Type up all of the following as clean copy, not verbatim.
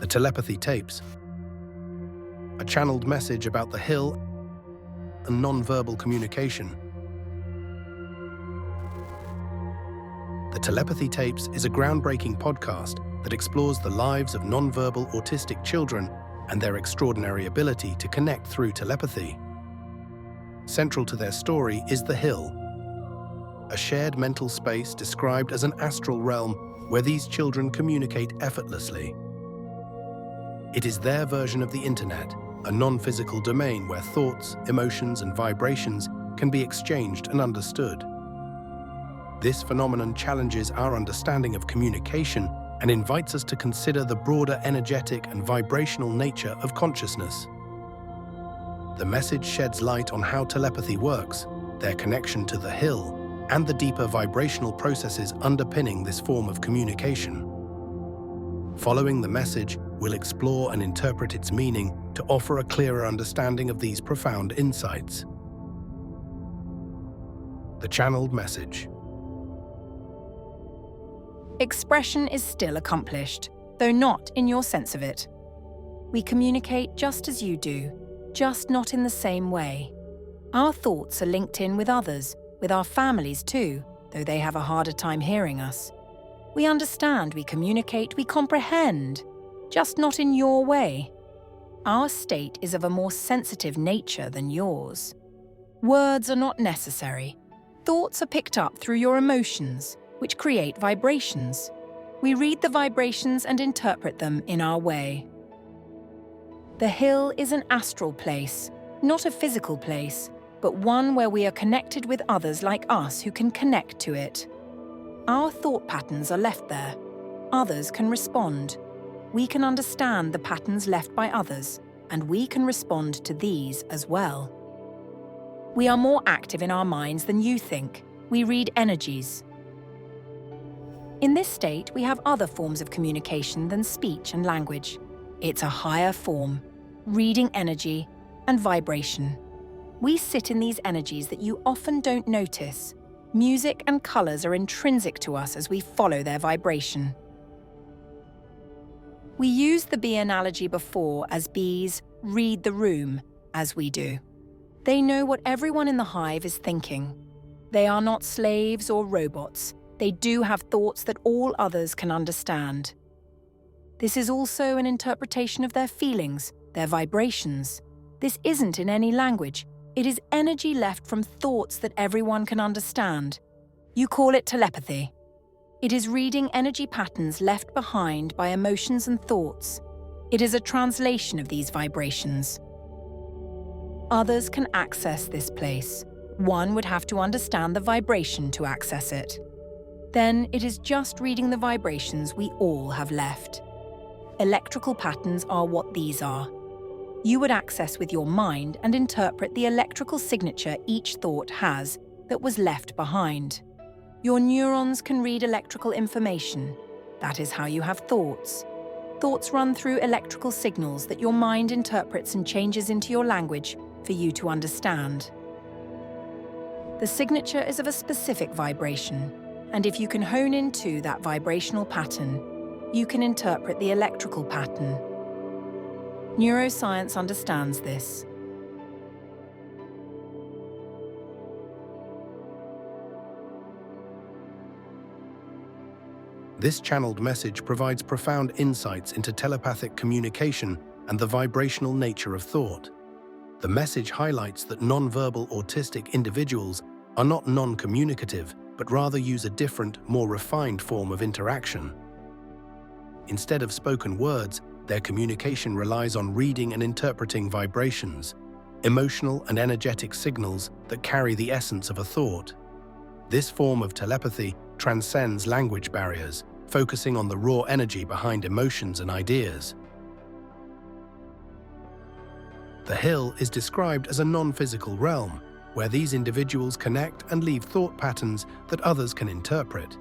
The telepathy tapes. A channeled message about the hill and non-verbal communication. The Telepathy Tapes is a groundbreaking podcast that explores the lives of non-verbal autistic children and their extraordinary ability to connect through telepathy. Central to their story is the Hill, a shared mental space described as an astral realm where these children communicate effortlessly. It is their version of the internet, a non-physical domain where thoughts, emotions, and vibrations can be exchanged and understood. This phenomenon challenges our understanding of communication and invites us to consider the broader energetic and vibrational nature of consciousness. The message sheds light on how telepathy works, their connection to the Hill, and the deeper vibrational processes underpinning this form of communication. Following the message, we'll explore and interpret its meaning to offer a clearer understanding of these profound insights. The channeled message. Expression is still accomplished, though not in your sense of it. We communicate just as you do, just not in the same way. Our thoughts are linked in with others, with our families too, though they have a harder time hearing us. We understand, we communicate, we comprehend, just not in your way. Our state is of a more sensitive nature than yours. Words are not necessary. Thoughts are picked up through your emotions, which create vibrations. We read the vibrations and interpret them in our way. The Hill is an astral place, not a physical place, but one where we are connected with others like us who can connect to it. Our thought patterns are left there. Others can respond. We can understand the patterns left by others, and we can respond to these as well. We are more active in our minds than you think. We read energies. In this state, we have other forms of communication than speech and language. It's a higher form, reading energy and vibration. We sit in these energies that you often don't notice. Music and colors are intrinsic to us as we follow their vibration. We used the bee analogy before as bees read the room, as we do. They know what everyone in the hive is thinking. They are not slaves or robots. They do have thoughts that all others can understand. This is also an interpretation of their feelings, their vibrations. This isn't in any language. It is energy left from thoughts that everyone can understand. You call it telepathy. It is reading energy patterns left behind by emotions and thoughts. It is a translation of these vibrations. Others can access this place. One would have to understand the vibration to access it. Then it is just reading the vibrations we all have left. Electrical patterns are what these are. You would access with your mind and interpret the electrical signature each thought has that was left behind. Your neurons can read electrical information. That is how you have thoughts. Thoughts run through electrical signals that your mind interprets and changes into your language for you to understand. The signature is of a specific vibration, and if you can hone into that vibrational pattern, you can interpret the electrical pattern. Neuroscience understands this. This channeled message provides profound insights into telepathic communication and the vibrational nature of thought. The message highlights that non-verbal autistic individuals are not non-communicative, but rather use a different, more refined form of interaction. Instead of spoken words, their communication relies on reading and interpreting vibrations, emotional and energetic signals that carry the essence of a thought. This form of telepathy transcends language barriers, focusing on the raw energy behind emotions and ideas. The Hill is described as a non-physical realm, where these individuals connect and leave thought patterns that others can interpret.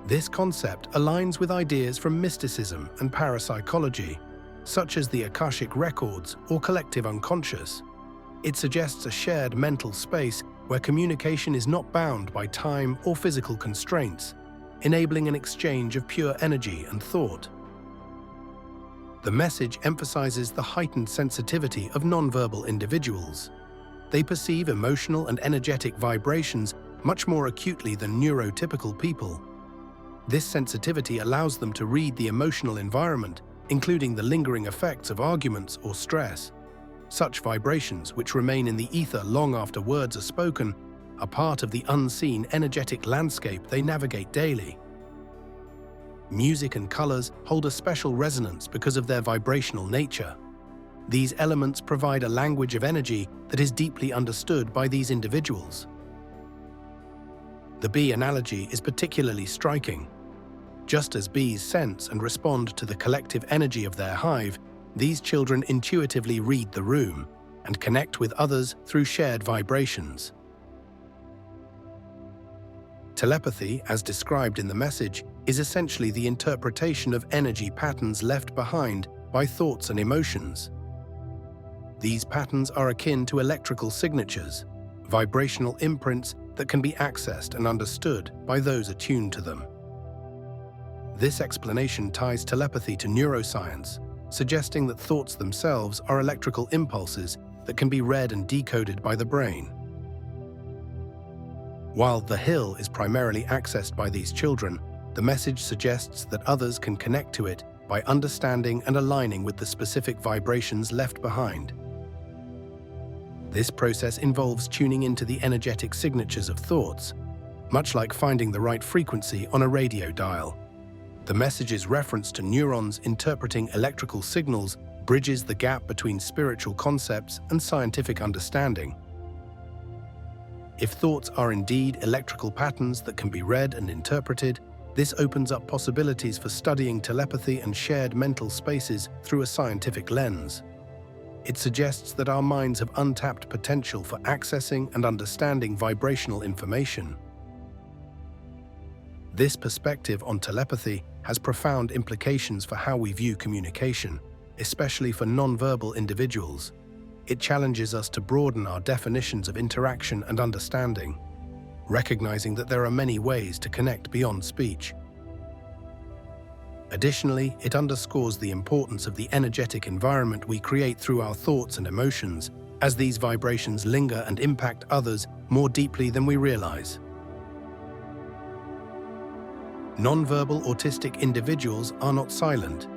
This concept aligns with ideas from mysticism and parapsychology, such as the Akashic records or collective unconscious. It suggests a shared mental space where communication is not bound by time or physical constraints, enabling an exchange of pure energy and thought. The message emphasizes the heightened sensitivity of nonverbal individuals. They perceive emotional and energetic vibrations much more acutely than neurotypical people. This sensitivity allows them to read the emotional environment, including the lingering effects of arguments or stress. Such vibrations, which remain in the ether long after words are spoken, are part of the unseen energetic landscape they navigate daily. Music and colors hold a special resonance because of their vibrational nature. These elements provide a language of energy that is deeply understood by these individuals. The bee analogy is particularly striking. Just as bees sense and respond to the collective energy of their hive, these children intuitively read the room and connect with others through shared vibrations. Telepathy, as described in the message, is essentially the interpretation of energy patterns left behind by thoughts and emotions. These patterns are akin to electrical signatures, vibrational imprints that can be accessed and understood by those attuned to them. This explanation ties telepathy to neuroscience, suggesting that thoughts themselves are electrical impulses that can be read and decoded by the brain. While the hill is primarily accessed by these children, the message suggests that others can connect to it by understanding and aligning with the specific vibrations left behind. This process involves tuning into the energetic signatures of thoughts, much like finding the right frequency on a radio dial. The message's reference to neurons interpreting electrical signals bridges the gap between spiritual concepts and scientific understanding. If thoughts are indeed electrical patterns that can be read and interpreted, this opens up possibilities for studying telepathy and shared mental spaces through a scientific lens. It suggests that our minds have untapped potential for accessing and understanding vibrational information. This perspective on telepathy has profound implications for how we view communication, especially for nonverbal individuals. It challenges us to broaden our definitions of interaction and understanding, recognizing that there are many ways to connect beyond speech. Additionally, it underscores the importance of the energetic environment we create through our thoughts and emotions, as these vibrations linger and impact others more deeply than we realize. Nonverbal autistic individuals are not silent.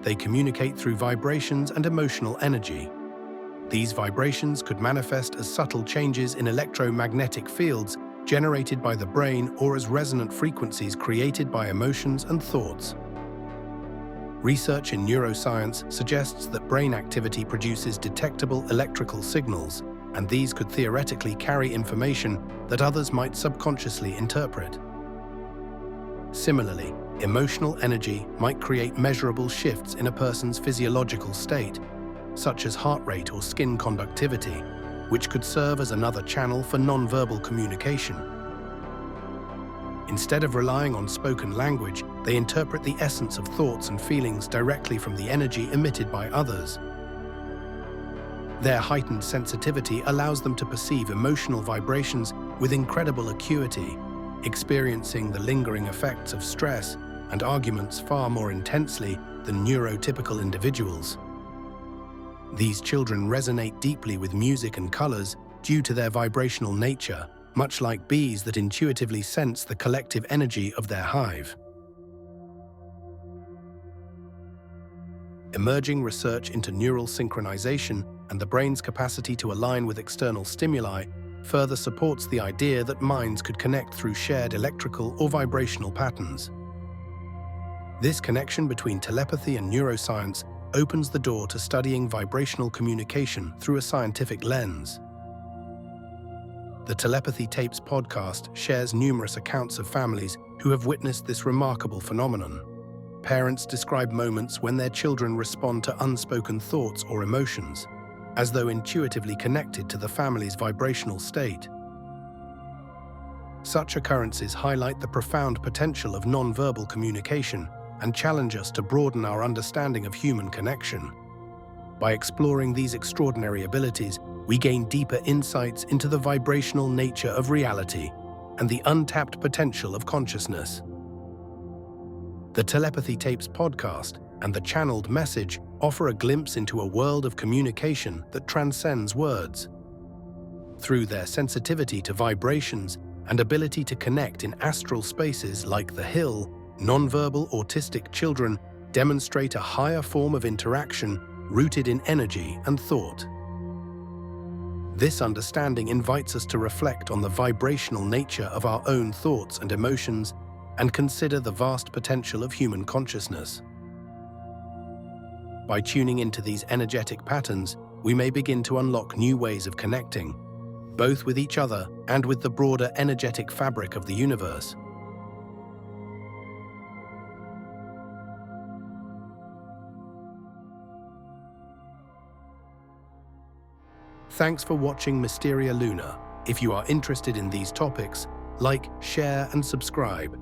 They communicate through vibrations and emotional energy. These vibrations could manifest as subtle changes in electromagnetic fields generated by the brain or as resonant frequencies created by emotions and thoughts. Research in neuroscience suggests that brain activity produces detectable electrical signals, and these could theoretically carry information that others might subconsciously interpret. Similarly, emotional energy might create measurable shifts in a person's physiological state, such as heart rate or skin conductivity, which could serve as another channel for nonverbal communication. Instead of relying on spoken language, they interpret the essence of thoughts and feelings directly from the energy emitted by others. Their heightened sensitivity allows them to perceive emotional vibrations with incredible acuity, experiencing the lingering effects of stress and arguments far more intensely than neurotypical individuals. These children resonate deeply with music and colors due to their vibrational nature, much like bees that intuitively sense the collective energy of their hive. Emerging research into neural synchronization and the brain's capacity to align with external stimuli further supports the idea that minds could connect through shared electrical or vibrational patterns. This connection between telepathy and neuroscience opens the door to studying vibrational communication through a scientific lens. The Telepathy Tapes podcast shares numerous accounts of families who have witnessed this remarkable phenomenon. Parents describe moments when their children respond to unspoken thoughts or emotions, as though intuitively connected to the family's vibrational state. Such occurrences highlight the profound potential of nonverbal communication and challenge us to broaden our understanding of human connection. By exploring these extraordinary abilities, we gain deeper insights into the vibrational nature of reality and the untapped potential of consciousness. The Telepathy Tapes podcast and the channeled message offer a glimpse into a world of communication that transcends words. Through their sensitivity to vibrations and ability to connect in astral spaces like the Hill, nonverbal autistic children demonstrate a higher form of interaction rooted in energy and thought. This understanding invites us to reflect on the vibrational nature of our own thoughts and emotions and consider the vast potential of human consciousness. By tuning into these energetic patterns, we may begin to unlock new ways of connecting, both with each other and with the broader energetic fabric of the universe. Thanks for watching Mysteria Luna. If you are interested in these topics, like, share, and subscribe.